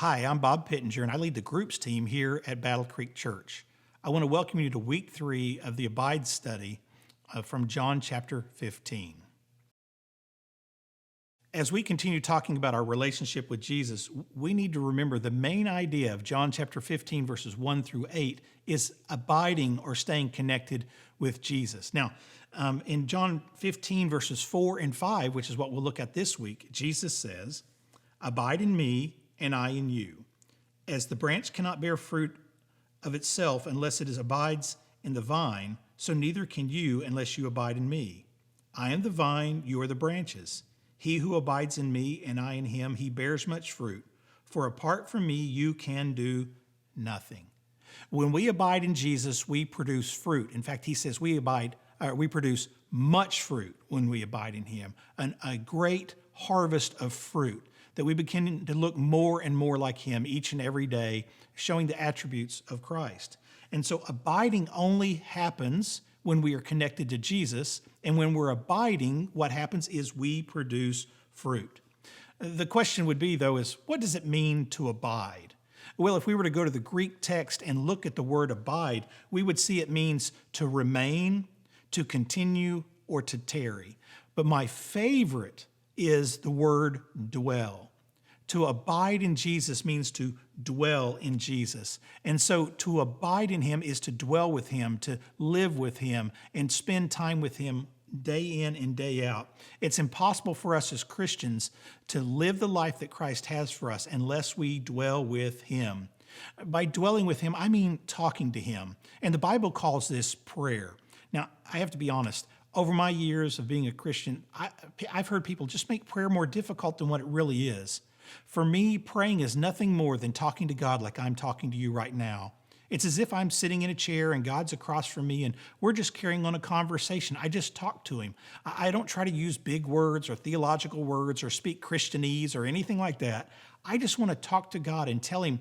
Hi, I'm Bob Pittenger, and I lead the groups team here at Battlecreek Church. I want to welcome you to week 3 of the Abide study from John chapter 15. As we continue talking about our relationship with Jesus, we need to remember the main idea of John chapter 15, verses 1 through 8, is abiding or staying connected with Jesus. Now, in John 15, verses 4 and 5, which is what we'll look at this week, Jesus says, "Abide in me, and I in you. As the branch cannot bear fruit of itself unless it abides in the vine, so neither can you unless you abide in me. I am the vine, you are the branches. He who abides in me and I in him, he bears much fruit. For apart from me, you can do nothing." When we abide in Jesus, we produce fruit. In fact, he says we produce much fruit when we abide in him, a great harvest of fruit, that we begin to look more and more like him each and every day, showing the attributes of Christ. And so abiding only happens when we are connected to Jesus, and when we're abiding, what happens is we produce fruit. The question would be, though, is what does it mean to abide? Well, if we were to go to the Greek text and look at the word abide, we would see it means to remain, to continue, or to tarry. But my favorite is the word dwell. To abide in Jesus means to dwell in Jesus. And so to abide in him is to dwell with him, to live with him, and spend time with him day in and day out. It's impossible for us as Christians to live the life that Christ has for us unless we dwell with him. By dwelling with him, I mean talking to him. And the Bible calls this prayer. Now, I have to be honest. Over my years of being a Christian, I've heard people just make prayer more difficult than what it really is. For me, praying is nothing more than talking to God like I'm talking to you right now. It's as if I'm sitting in a chair and God's across from me and we're just carrying on a conversation. I just talk to him. I don't try to use big words or theological words or speak Christianese or anything like that. I just want to talk to God and tell him,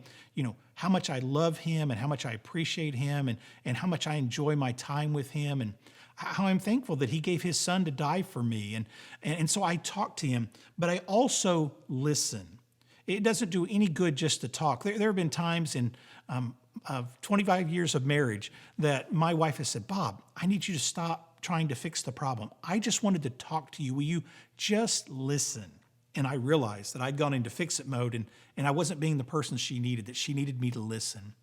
how much I love him and how much I appreciate him and how much I enjoy my time with him and how I'm thankful that he gave his son to die for me. And so I talk to him, but I also listen. It doesn't do any good just to talk. There have been times in of 25 years of marriage that my wife has said, "Bob, I need you to stop trying to fix the problem. I just wanted to talk to you. Will you just listen?" And I realized that I'd gone into fix-it mode and I wasn't being the person she needed, that she needed me to listen.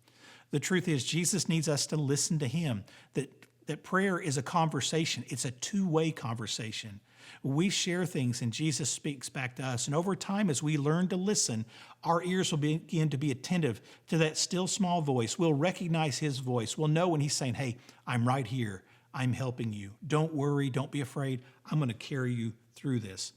The truth is, Jesus needs us to listen to him, that prayer is a conversation. It's a two-way conversation. We share things and Jesus speaks back to us. And over time, as we learn to listen, our ears will begin to be attentive to that still small voice. We'll recognize his voice. We'll know when he's saying, "Hey, I'm right here. I'm helping you. Don't worry. Don't be afraid. I'm going to carry you through this."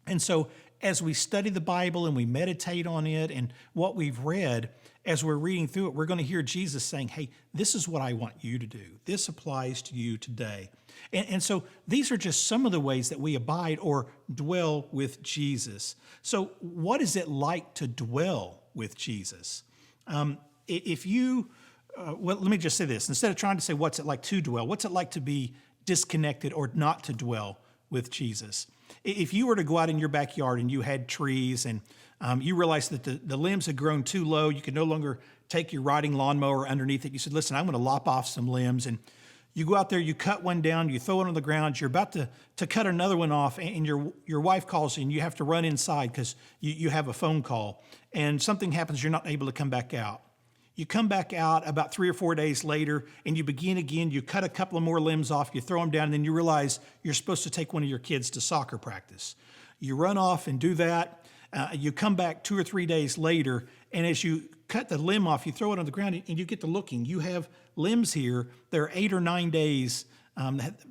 And so as we study the Bible and we meditate on it and what we've read, as we're reading through it, we're going to hear Jesus saying, "Hey, this is what I want you to do. This applies to you today." And so these are just some of the ways that we abide or dwell with Jesus. So what is it like to dwell with Jesus? Well, let me just say this. Instead of trying to say what's it like to dwell, what's it like to be disconnected or not to dwell with Jesus? If you were to go out in your backyard and you had trees and you realized that the limbs had grown too low, you could no longer take your riding lawnmower underneath it. You said, "Listen, I'm going to lop off some limbs." And you go out there, you cut one down, you throw it on the ground, you're about to cut another one off, and your wife calls you and you have to run inside because you have a phone call. And something happens, you're not able to come back out. You come back out about 3 or 4 days later and you begin again, you cut a couple of more limbs off, you throw them down, and then you realize you're supposed to take one of your kids to soccer practice. You run off and do that. You come back 2 or 3 days later, and as you cut the limb off, you throw it on the ground and you get to looking. You have limbs here. There are 8 or 9 days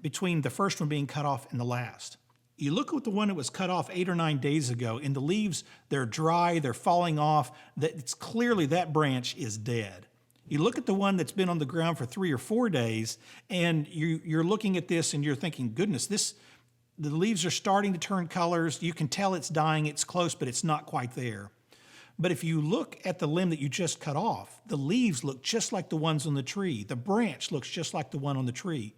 between the first one being cut off and the last. You look at the one that was cut off 8 or 9 days ago, and the leaves, they're dry, they're falling off. It's clearly that branch is dead. You look at the one that's been on the ground for 3 or 4 days, and you're looking at this and you're thinking, goodness, the leaves are starting to turn colors. You can tell it's dying, it's close, but it's not quite there. But if you look at the limb that you just cut off, the leaves look just like the ones on the tree. The branch looks just like the one on the tree.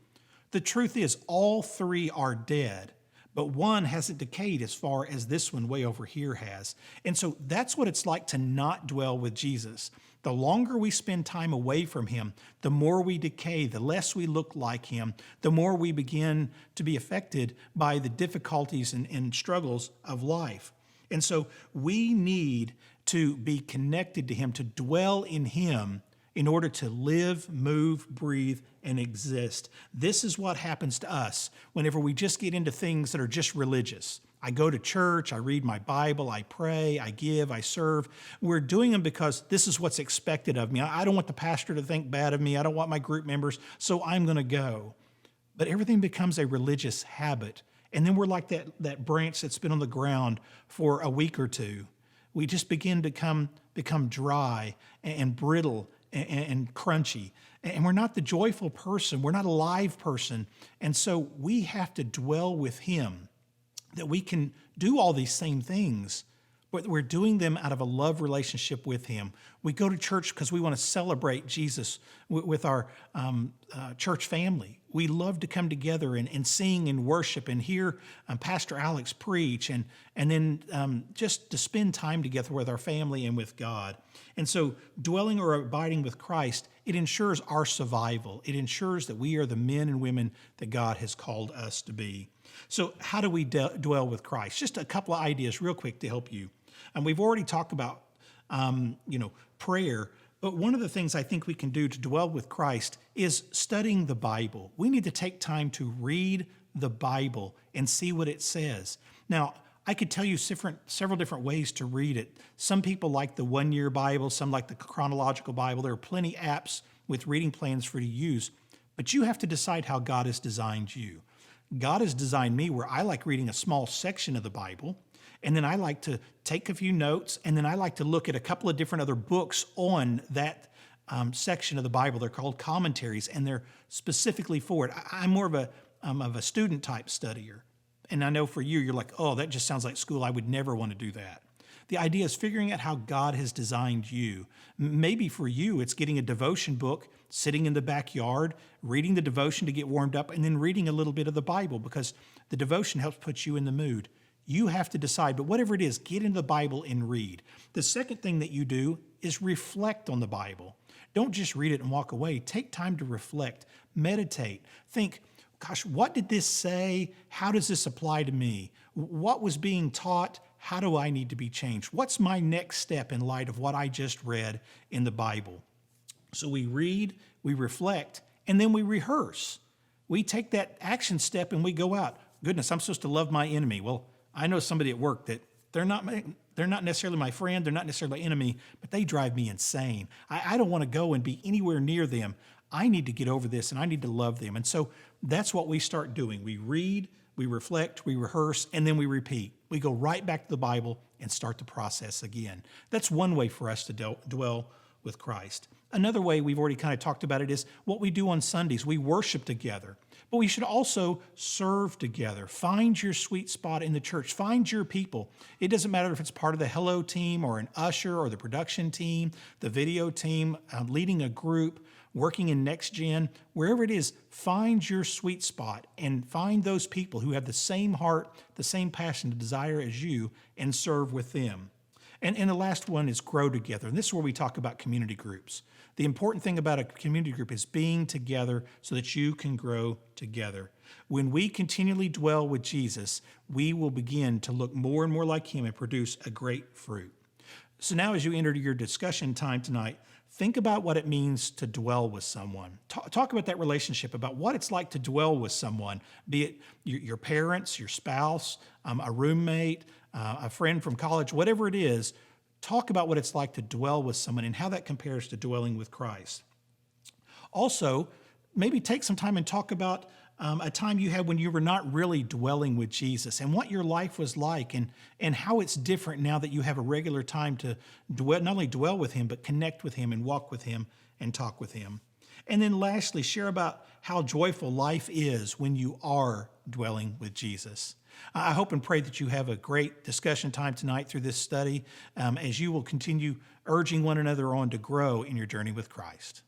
The truth is, all 3 are dead. but one hasn't decayed as far as this one way over here has. And so that's what it's like to not dwell with Jesus. The longer we spend time away from him, the more we decay, the less we look like him, the more we begin to be affected by the difficulties and struggles of life. And so we need to be connected to him, to dwell in him in order to live, move, breathe, and exist. This is what happens to us whenever we just get into things that are just religious. I go to church, I read my Bible, I pray, I give, I serve. We're doing them because this is what's expected of me. I don't want the pastor to think bad of me. I don't want my group members, so I'm going to go. But everything becomes a religious habit. And then we're like that branch that's been on the ground for a week or two. We just begin to become dry and brittle and crunchy. And we're not the joyful person. We're not a live person. And so we have to dwell with him, that we can do all these same things, but we're doing them out of a love relationship with him. We go to church because we want to celebrate Jesus with our church family. We love to come together and sing and worship and hear Pastor Alex preach and then just to spend time together with our family and with God. And so dwelling or abiding with Christ, it ensures our survival. It ensures that we are the men and women that God has called us to be. So how do we dwell with Christ? Just a couple of ideas real quick to help you. And we've already talked about, prayer, but one of the things I think we can do to dwell with Christ is studying the Bible. We need to take time to read the Bible and see what it says. Now, I could tell you several different ways to read it. Some people like the one-year Bible, some like the chronological Bible. There are plenty of apps with reading plans for you to use, but you have to decide how God has designed you. God has designed me where I like reading a small section of the Bible, and then I like to take a few notes, and then I like to look at a couple of different other books on that section of the Bible. They're called commentaries, and they're specifically for it. I'm more of a student type studier. And I know for you, you're like, oh, that just sounds like school. I would never want to do that. The idea is figuring out how God has designed you. Maybe for you, it's getting a devotion book, sitting in the backyard, reading the devotion to get warmed up, and then reading a little bit of the Bible because the devotion helps put you in the mood. You have to decide, but whatever it is, get into the Bible and read. The second thing that you do is reflect on the Bible. Don't just read it and walk away. Take time to reflect, meditate, think, gosh, what did this say? How does this apply to me? What was being taught? How do I need to be changed? What's my next step in light of what I just read in the Bible? So we read, we reflect, and then we rehearse. We take that action step and we go out. Goodness, I'm supposed to love my enemy. Well, I know somebody at work that they're not necessarily my friend, they're not necessarily my enemy, but they drive me insane. I don't want to go and be anywhere near them. I need to get over this and I need to love them. And so that's what we start doing. We read, we reflect, we rehearse, and then we repeat. We go right back to the Bible and start the process again. That's one way for us to dwell with Christ. Another way, we've already kind of talked about it, is what we do on Sundays. We worship together, but we should also serve together. Find your sweet spot in the church. Find your people. It doesn't matter if it's part of the Hello team or an usher or the production team, the video team, leading a group, working in Next Gen, wherever it is, find your sweet spot and find those people who have the same heart, the same passion, the desire as you, and serve with them. And the last one is grow together. And this is where we talk about community groups. The important thing about a community group is being together so that you can grow together. When we continually dwell with Jesus, we will begin to look more and more like him and produce a great fruit. So now as you enter your discussion time tonight, think about what it means to dwell with someone. Talk about that relationship, about what it's like to dwell with someone, be it your parents, your spouse, a roommate, a friend from college, whatever it is. Talk about what it's like to dwell with someone and how that compares to dwelling with Christ. Also, maybe take some time and talk about a time you had when you were not really dwelling with Jesus and what your life was like and how it's different now that you have a regular time to not only dwell with him, but connect with him and walk with him and talk with him. And then lastly, share about how joyful life is when you are dwelling with Jesus. I hope and pray that you have a great discussion time tonight through this study as you will continue urging one another on to grow in your journey with Christ.